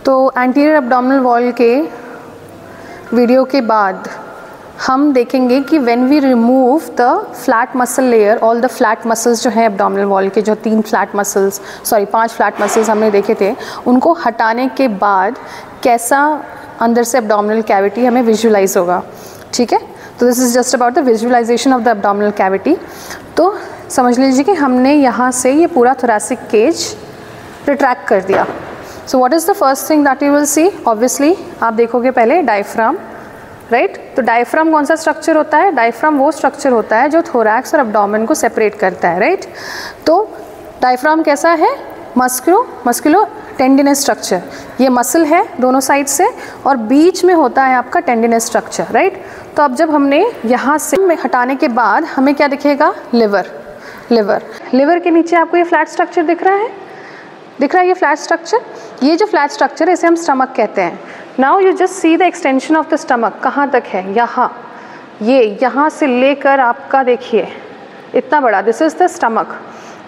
तो anterior abdominal wall के video के बाद हम देखेंगे कि when we remove the flat muscle layer, all the flat muscles जो हैं एब्डोमिनल वॉल के, जो 5 फ्लैट मसल्स हमने देखे थे, उनको हटाने के बाद कैसा अंदर से एब्डोमिनल कैविटी हमें विजुलाइज होगा। ठीक है, तो this is just about the visualization of the abdominal cavity. तो समझ लीजिए कि हमने यहाँ से ये पूरा थोरैसिक केज रिट्रैक्ट कर दिया। So what is the first thing that you will see? Obviously आप देखोगे पहले डायफ्राम, राइट? तो डायफ्राम कौन सा स्ट्रक्चर होता है? डायफ्राम वो स्ट्रक्चर होता है जो थोरैक्स और एब्डोमेन को सेपरेट करता है, राइट? तो डायफ्राम कैसा है? मस्कुलो टेंडिनस स्ट्रक्चर। ये मसल है दोनों साइड से और बीच में होता है आपका टेंडिनस स्ट्रक्चर, राइट? तो अब जब हमने यहाँ से हटाने के बाद हमें क्या दिखेगा? लिवर के नीचे आपको ये फ्लैट स्ट्रक्चर दिख रहा है ये फ्लैट स्ट्रक्चर। ये जो फ्लैट स्ट्रक्चर है इसे हम स्टमक कहते हैं। Now you just see the extension of the stomach. कहाँ तक है? यहाँ से लेकर आपका देखिए इतना बड़ा, दिस इज़ द स्टमक।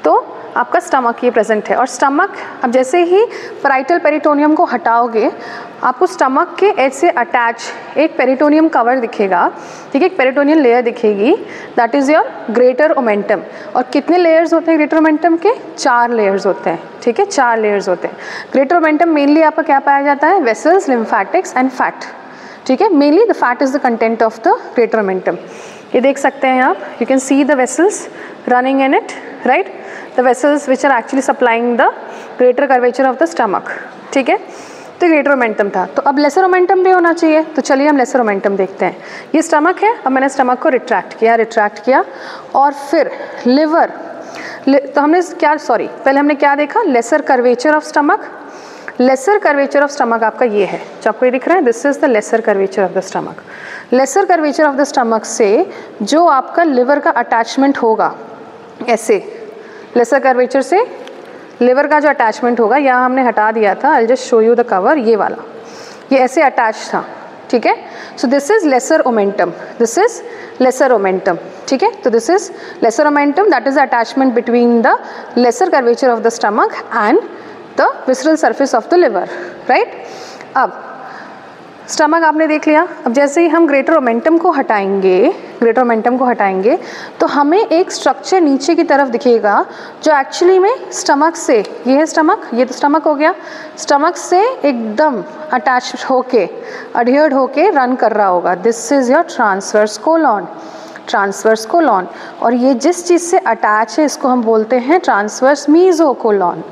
तो आपका स्टमक ये प्रेजेंट है और स्टमक, अब जैसे ही पैराइटल पेरिटोनियम को हटाओगे आपको स्टमक के एज से अटैच एक पेरिटोनियम कवर दिखेगा, ठीक है, एक पेरिटोनियल लेयर दिखेगी, that is your greater omentum. और कितने लेयर्स होते हैं ग्रेटर ओमेंटम के? 4 लेयर्स होते हैं, ठीक है, 4 लेयर्स होते हैं। ग्रेटर ओमेंटम मेनली आपका क्या पाया जाता है? वेसल्स, लिम्फैटिक्स एंड फैट, ठीक है। Mainly the fat is the content of the greater omentum. ये देख सकते हैं आप, you can see the vessels running in it, right? The vessels which are actually supplying the greater curvature of the stomach, ठीक है। तो greater omentum था, तो अब लेसर ओमेंटम भी होना चाहिए। तो चलिए हम लेसर ओमेंटम देखते हैं। ये स्टमक है, अब मैंने स्टमक को रिट्रैक्ट किया और फिर लिवर, तो हमने पहले हमने क्या देखा? Lesser curvature of stomach. Lesser curvature of stomach आपका ये है जो आपको ये दिख रहा है, this is the lesser curvature of the stomach. Lesser curvature of the stomach से जो आपका लिवर का अटैचमेंट होगा, ऐसे लेसर कर्वेचर से लिवर का जो अटैचमेंट होगा, यहाँ हमने हटा दिया था, I will just show you the cover, ये वाला, ये ऐसे अटैच था, ठीक है। So this is lesser omentum, ठीक है। तो this is lesser omentum, that is the attachment between the lesser curvature of the stomach and the visceral surface of the liver, right? अब स्टमक आपने देख लिया। अब जैसे ही हम ग्रेटर ओमेंटम को हटाएंगे तो हमें एक स्ट्रक्चर नीचे की तरफ दिखेगा जो एक्चुअली में स्टमक से, ये है स्टमक, ये तो स्टमक हो गया, स्टमक से एकदम अटैच होके, अडहियर्ड होके रन कर रहा होगा। This is your transverse colon. और ये जिस चीज़ से अटैच है इसको हम बोलते हैं ट्रांसवर्स मीजोकोलॉन।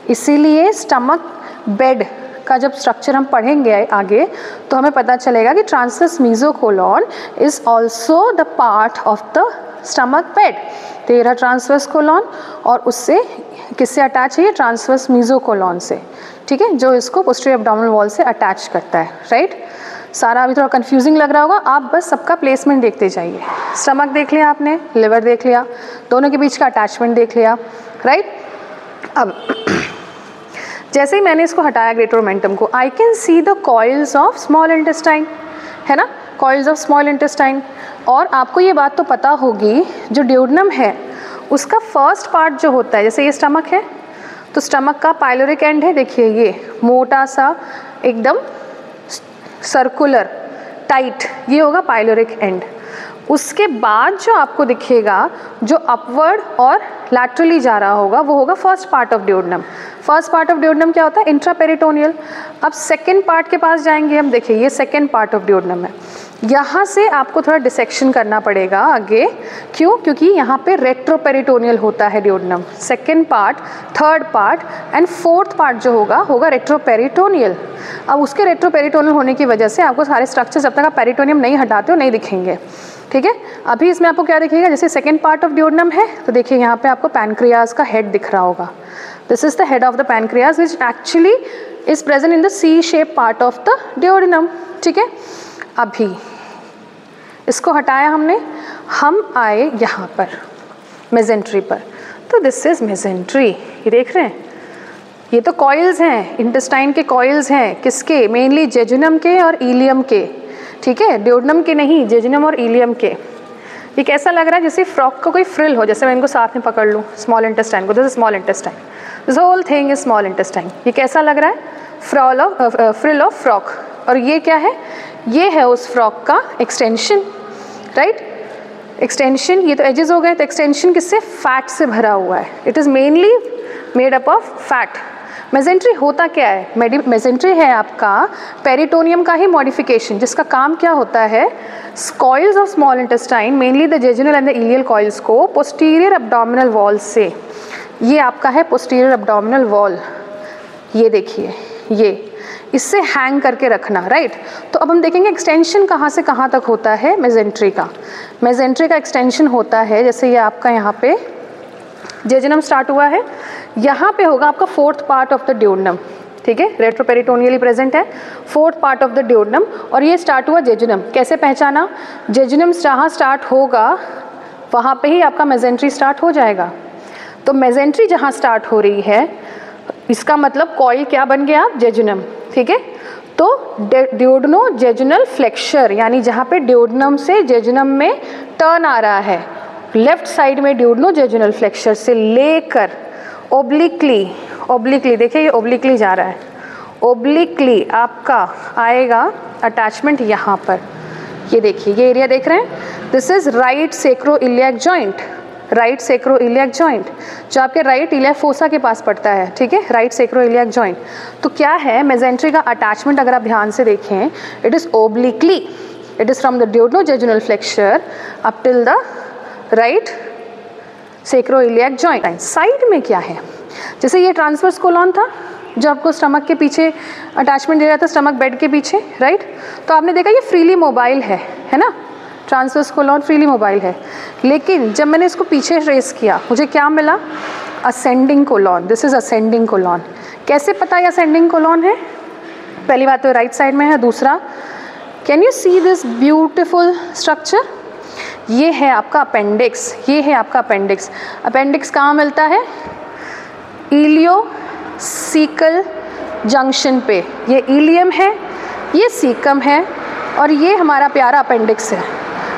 इसीलिए स्टमक बेड का जब स्ट्रक्चर हम पढ़ेंगे आगे तो हमें पता चलेगा कि transverse mesocolon is also the part of the stomach bed. तो ये रहा ट्रांसवर्स कोलॉन और उससे किससे अटैच है? ये ट्रांसवर्स मीजोकोलॉन से, ठीक है, जो इसको पोस्टीरियर एब्डोमिनल वॉल से अटैच करता है, राइट? सारा अभी थोड़ा कंफ्यूजिंग लग रहा होगा, आप बस सबका प्लेसमेंट देखते जाइए। स्टमक देख लिया आपने, लिवर देख लिया, दोनों के बीच का अटैचमेंट देख लिया, राइट? अब जैसे ही मैंने इसको हटाया ग्रेटर ओमेंटम को, I can see the coils of small intestine, है ना, कॉइल्स ऑफ स्मॉल इंटेस्टाइन। और आपको ये बात तो पता होगी, जो ड्यूडेनम है उसका फर्स्ट पार्ट जो होता है, जैसे ये स्टमक है तो स्टमक का पाइलोरिक एंड है, देखिए ये मोटा सा एकदम सर्कुलर टाइट, ये होगा पाइलोरिक एंड। उसके बाद जो आपको दिखेगा जो अपवर्ड और लैटरली जा रहा होगा वो होगा first part of duodenum. First part of duodenum क्या होता है? इंट्रापेरिटोनियल। अब सेकेंड पार्ट के पास जाएंगे हम, देखिए ये सेकेंड पार्ट ऑफ ड्यूडेनम है। यहाँ से आपको थोड़ा डिसेक्शन करना पड़ेगा आगे, क्यों? क्योंकि यहाँ पे रेट्रोपेरिटोनियल होता है duodenum. Second part, third part and fourth part जो होगा रेट्रोपेरिटोनियल। अब उसके रेट्रोपेरिटोनियल होने की वजह से आपको सारे स्ट्रक्चर जब तक आप पेरिटोनियम नहीं हटाते हो नहीं दिखेंगे, ठीक है। अभी इसमें आपको क्या दिखेगा? जैसे सेकेंड पार्ट ऑफ ड्यूडेनम है तो देखिए यहाँ पे आपको पैनक्रियाज का हेड दिख रहा होगा, this is the head of the pancreas which actually is present in the C shape part of the duodenum, ठीक है। अभी इसको हटाया हमने, हम आए यहाँ पर मेजेंट्री पर, तो दिस इज मेजेंट्री, ये देख रहे हैं, ये तो कॉइल्स हैं, इंटेस्टाइन के कॉइल्स हैं, किसके? मेनली जेजुनम के और इलियम के, ठीक है, ड्यूडेनम के नहीं, जेजुनम और इलियम के। ये कैसा लग रहा है? जैसे फ्रॉक का कोई फ्रिल हो, जैसे मैं इनको साथ में पकड़ लूँ स्मॉल इंटेस्टाइन को, this is small intestine, this whole thing is small intestine. ये कैसा लग रहा है? फ्रिल ऑफ फ्रॉक, और ये क्या है, ये है उस फ्रॉक का एक्सटेंशन, राइट, एक्सटेंशन। ये तो एजेस हो गए, तो एक्सटेंशन किससे, फैट से भरा हुआ है। It is mainly made up of fat. Mesentery होता क्या है, मेसेंट्री है आपका पेरिटोनियम का ही मॉडिफिकेशन, जिसका काम क्या होता है, coils of small intestine, mainly the jejunal and the ileal coils को पोस्टीरियर एब्डोमिनल वॉल से, ये आपका है पोस्टीरियर एब्डोमिनल वॉल, ये देखिए, ये इससे हैंग करके रखना, राइट। तो अब हम देखेंगे एक्सटेंशन कहाँ से कहाँ तक होता है मेसेंट्री का। मेसेंट्री का एक्सटेंशन होता है, जैसे ये आपका यहाँ पे जेजुनम स्टार्ट हुआ है, यहाँ पे होगा आपका fourth part of the duodenum, ठीक है, रेट्रोपेरिटोनियली प्रेजेंट है fourth part of the duodenum, और ये स्टार्ट हुआ जेजुनम। कैसे पहचाना, जेजुनम जहाँ स्टार्ट होगा वहाँ पे ही आपका मेसेंट्री स्टार्ट हो जाएगा। तो मेसेंट्री जहाँ स्टार्ट हो रही है, इसका मतलब कॉइल क्या बन गया, जेजुनम, ठीक है। तो ड्यूोडेनो जेजुनल फ्लेक्सर, यानी जहाँ पे ड्यूोडेनम से जेजुनम में टर्न आ रहा है, लेफ्ट साइड में ड्यूोडेनो जेजुनल फ्लेक्सर से लेकर ओब्लिकली देखिए ये ओब्लिकली जा रहा है, ओब्लिकली आपका आएगा अटैचमेंट यहाँ पर, ये देखिए ये एरिया देख रहे हैं, this is right sacroiliac joint, right sacroiliac joint जो आपके राइट इलियाक फोसा के पास पड़ता है, ठीक है, राइट सेक्रोइलियाक जॉइंट। तो क्या है मेसेंट्री का अटैचमेंट, अगर आप ध्यान से देखें, it is obliquely, it is from the duodenojejunal flexure up till the right sacroiliac joint. Side में क्या है, जैसे ये ट्रांसवर्स कोलॉन था जो आपको स्टमक के पीछे अटैचमेंट दे रहा था, स्टमक बेड के पीछे, राइट। तो आपने देखा ये फ्रीली मोबाइल है ना, ट्रांसवर्स कोलॉन फ्रीली मोबाइल है, लेकिन जब मैंने इसको पीछे ट्रेस किया मुझे क्या मिला, ascending colon, this is ascending colon. कैसे पता ये असेंडिंग कोलॉन है, पहली बात तो राइट साइड में है, दूसरा can you see this beautiful structure, ये है आपका अपेंडिक्स, ये है आपका अपेंडिक्स। अपेंडिक्स कहाँ मिलता है, इलियोसीकल जंक्शन पे, ये इलियम है, ये सीकम है, और ये हमारा प्यारा अपेंडिक्स है।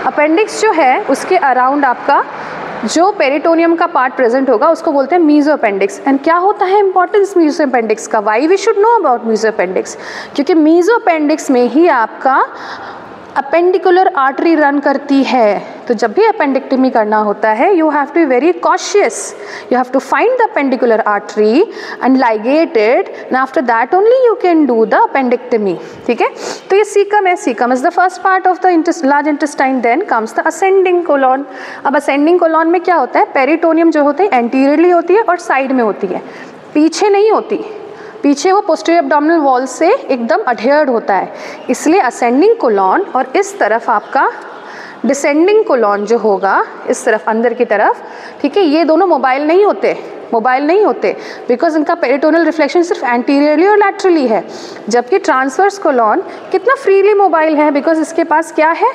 अपेंडिक्स जो है उसके अराउंड आपका जो पेरिटोनियम का पार्ट प्रेजेंट होगा उसको बोलते हैं मीजो अपेंडिक्स। एंड क्या होता है इंपॉर्टेंस मीजो अपेंडिक्स का, why we should know about mesoappendix, क्योंकि मीजो अपेंडिक्स में ही आपका अपेंडिकुलर आर्टरी रन करती है। तो जब भी अपेंडिक्टमी करना होता है you have to be very cautious, you have to find the appendicular artery and ligate it, and after that only you can do the appendicectomy, ठीक है। तो ये सीकम है, caecum is the first part of the large intestine, then comes the ascending colon. अब ascending colon में क्या होता है, पेरिटोनियम जो होते हैं एंटीरियरली होती है और साइड में होती है, पीछे नहीं होती, पीछे वो पोस्टीरियर एब्डोमिनल वॉल से एकदम अडहेयर्ड होता है, इसलिए असेंडिंग कोलॉन, और इस तरफ आपका डिसेंडिंग कोलॉन जो होगा इस तरफ अंदर की तरफ, ठीक है, ये दोनों मोबाइल नहीं होते, बिकॉज इनका पेरिटोनियल रिफ्लेक्शन सिर्फ एंटीरियरली और लैटरली है, जबकि ट्रांसवर्स कोलॉन कितना फ्रीली मोबाइल है, बिकॉज इसके पास क्या है,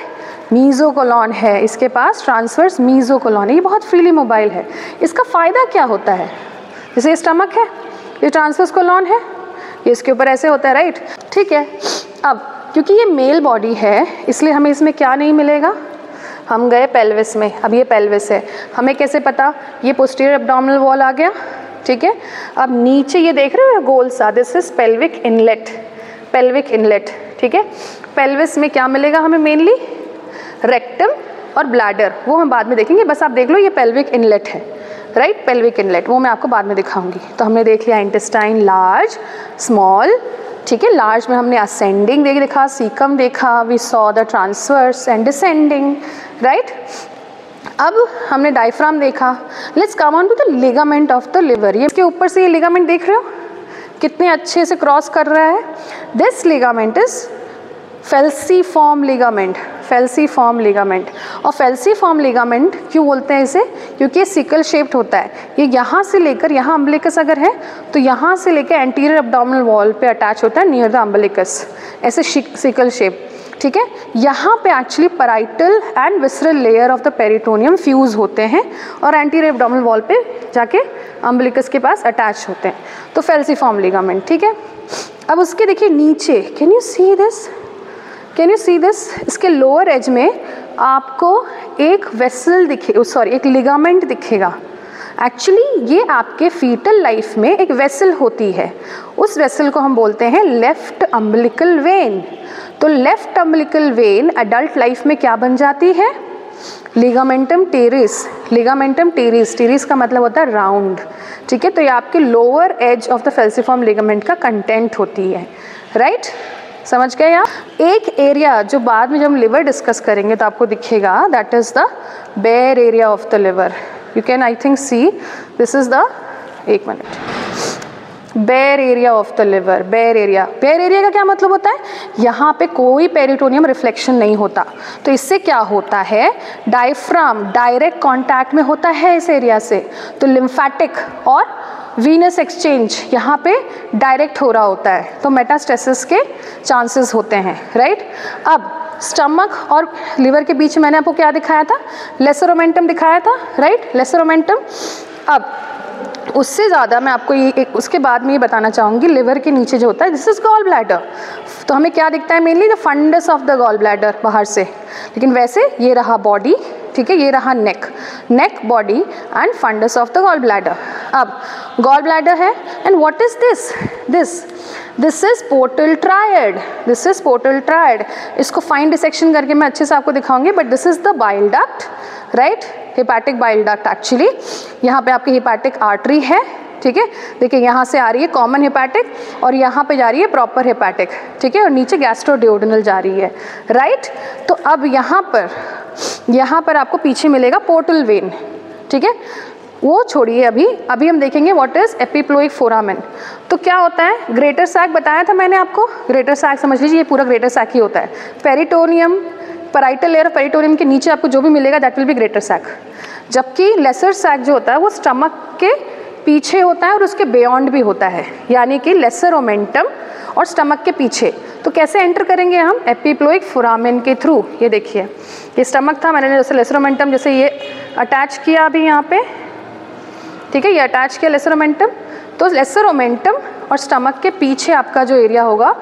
मीजो कोलॉन है, इसके पास ट्रांसवर्स मीजो कोलॉन है, ये बहुत फ्रीली मोबाइल है। इसका फ़ायदा क्या होता है, जैसे ये स्टमक है, ये ट्रांसवर्स कोलॉन है, ये इसके ऊपर ऐसे होता है, राइट, ठीक है। अब क्योंकि ये मेल बॉडी है इसलिए हमें इसमें क्या नहीं मिलेगा, हम गए पेल्विस में, अब ये पेल्विस है, हमें कैसे पता, ये पोस्टीरियर एब्डोमिनल वॉल आ गया, ठीक है। अब नीचे ये देख रहे हो गोल सा, this is pelvic inlet, pelvic inlet, ठीक है। पेल्विस में क्या मिलेगा हमें, मेनली रेक्टम और ब्लैडर, वो हम बाद में देखेंगे, बस आप देख लो ये पेल्विक इनलेट है, राइट, पेल्विक इनलेट, वो मैं आपको बाद में दिखाऊंगी। तो हमने देख लिया इंटेस्टाइन लार्ज, स्मॉल, ठीक है, लार्ज में हमने असेंडिंग देखा, सीकम देखा, we saw the transverse and descending, right. अब हमने डायफ्राम देखा, let's come on to the ligament of the liver. ये इसके ऊपर से ये लिगामेंट देख रहे हो कितने अच्छे से क्रॉस कर रहा है, this ligament is falciform ligament, falciform ligament. और फेल्सीफॉर्म लिगामेंट क्यों बोलते हैं इसे, क्योंकि ये सिकल शेप्ड होता है, ये यहाँ से लेकर यहाँ अम्बिलिकस अगर है तो यहाँ से लेकर एंटीरियर एब्डोमिनल वॉल पे अटैच होता है नियर द अम्बिलिकस, ऐसे सिकल शेप, ठीक है। यहाँ पे actually parietal and visceral layer of the peritoneum fuse होते हैं और एंटीरियर एब्डोमिनल वॉल पे जाके अम्बिलिकस के पास अटैच होते हैं, तो फेल्सीफॉर्म लिगामेंट, ठीक है। अब उसके देखिए नीचे, can you see this, can you see this, इसके लोअर एज में आपको एक वेसल दिखे, सॉरी एक लिगामेंट दिखेगा। एक्चुअली ये आपके फीटल लाइफ में एक वेसल होती है, उस वेसल को हम बोलते हैं लेफ्ट अम्बिलिकल वेन। तो left umbilical vein adult life में क्या बन जाती है? Ligamentum teres. Ligamentum teres, teres का मतलब होता है राउंड, ठीक है। तो ये आपके lower edge of the falciform ligament का कंटेंट होती है, राइट? समझ गए आप? एक एरिया जो बाद में जब हम लिवर डिस्कस करेंगे तो आपको दिखेगा, that is the bare area of the liver. You can I think see this is the, एक minute, bare area of the liver. Bare area, bare area का क्या मतलब होता है? यहाँ पे कोई पेरिटोनियम रिफ्लेक्शन नहीं होता। तो इससे क्या होता है, डायफ्राम डायरेक्ट कांटेक्ट में होता है इस एरिया से, तो लिम्फेटिक और वीनस एक्सचेंज यहाँ पे डायरेक्ट हो रहा होता है, तो मेटास्टेसिस के चांसेस होते हैं, राइट? अब स्टमक और लिवर के बीच में मैंने आपको क्या दिखाया था? लेसर ओमेंटम दिखाया था, राइट? Lesser omentum. अब उससे ज़्यादा मैं आपको ये उसके बाद में ये बताना चाहूँगी, लिवर के नीचे जो होता है दिस इज गॉल ब्लैडर। तो हमें क्या दिखता है? Mainly the fundus of the gall bladder बाहर से, लेकिन वैसे ये रहा बॉडी, ठीक है, ये रहा neck, neck, body and fundus of the gall bladder. अब गॉल ब्लैडर है and what is this is portal triad. This is portal triad. इसको फाइन डिसेक्शन करके मैं अच्छे से आपको दिखाऊंगी, but this is the bile duct, right? Hepatic bile duct actually. यहाँ पे आपकी हेपाटिक आर्टरी है, ठीक है, देखिए यहाँ से आ रही है कॉमन हेपाटिक और यहाँ पे जा रही है प्रॉपर हेपाटिक, ठीक है, और नीचे गैस्ट्रोड्यूडेनल जा रही है, राइट? तो अब यहाँ पर आपको पीछे मिलेगा पोर्टल वेन, ठीक है, वो छोड़िए अभी हम देखेंगे व्हाट इज एपिप्लोइक फोरामेन। तो क्या होता है? ग्रेटर सैक बताया था मैंने आपको, ग्रेटर सैक समझ लीजिए, ये पूरा ग्रेटर सैक ही होता है। Peritoneum, parietal layer of peritoneum के नीचे आपको जो भी मिलेगा that will be greater sac, जबकि लेसर सैक जो होता है वो स्टमक के पीछे होता है और उसके बियॉन्ड भी होता है, यानी कि लेसर ओमेंटम और स्टमक के पीछे। तो कैसे एंटर करेंगे हम? एपिप्लोइक फोरामेन के थ्रू। ये देखिए, ये स्टमक था, मैंने जैसे लेसर ओमेंटम जैसे ये अटैच किया अभी यहाँ पे, ठीक है, ये अटैच किया लेसर ओमेंटम, तो लेसर ओमेंटम और स्टमक के पीछे आपका जो एरिया होगा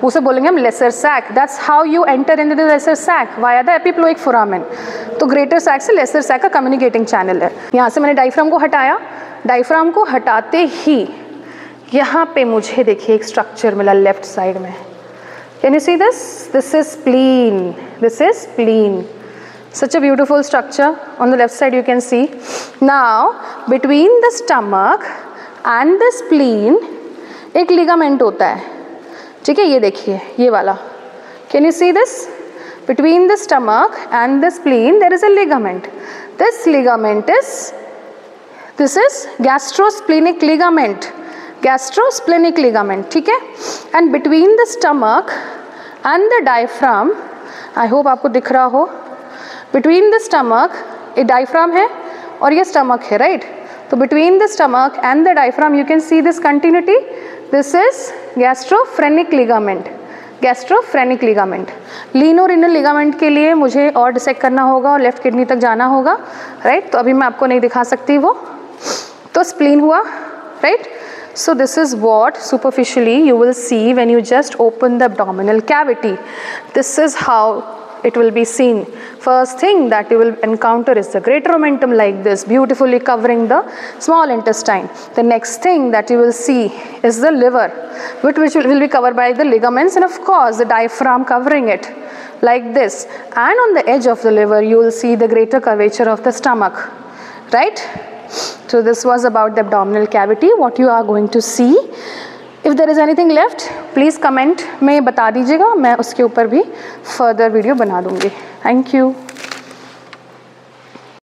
उसे बोलेंगे हम lesser sac. That's how you enter in the lesser sac via the epiploic foramen. तो ग्रेटर सैक से लेसर सैक का कम्युनिकेटिंग चैनल है। यहाँ से मैंने डायफ्राम को हटाया, डायफ्राम को हटाते ही यहाँ पे मुझे देखिए एक स्ट्रक्चर मिला लेफ्ट साइड में। Can you see this? This is spleen, this is spleen. Such a beautiful structure on the left side you can see. Now between the stomach and the spleen एक ligament होता है, ठीक है, ये देखिए ये वाला। Can you see this? Between the stomach and the spleen there is a ligament. This ligament is gastrosplenic ligament. Gastrosplenic ligament, ठीक है। And between the stomach and the diaphragm, I hope आपको दिख रहा हो, बिटवीन द स्टमक ये diaphragm है और ये स्टमक है, राइट? तो between the stomach and the diaphragm you can see this continuity, this is gastrophrenic ligament. Gastrophrenic ligament. Lienorenal ligament के लिए मुझे और डिसेक्ट करना होगा और लेफ्ट किडनी तक जाना होगा, राइट? तो अभी मैं आपको नहीं दिखा सकती वो। तो स्प्लीन हुआ, right? So this is what superficially you will see when you just open the abdominal cavity. This is how it will be seen. First thing that you will encounter is the greater omentum like this, beautifully covering the small intestine. The next thing that you will see is the liver, which will be covered by the ligaments and of course the diaphragm covering it like this. And on the edge of the liver you will see the greater curvature of the stomach, right? So this was about the abdominal cavity, what you are going to see. If there is anything left, please comment में बता दीजिएगा, मैं उसके ऊपर भी further video बना दूँगी. Thank you.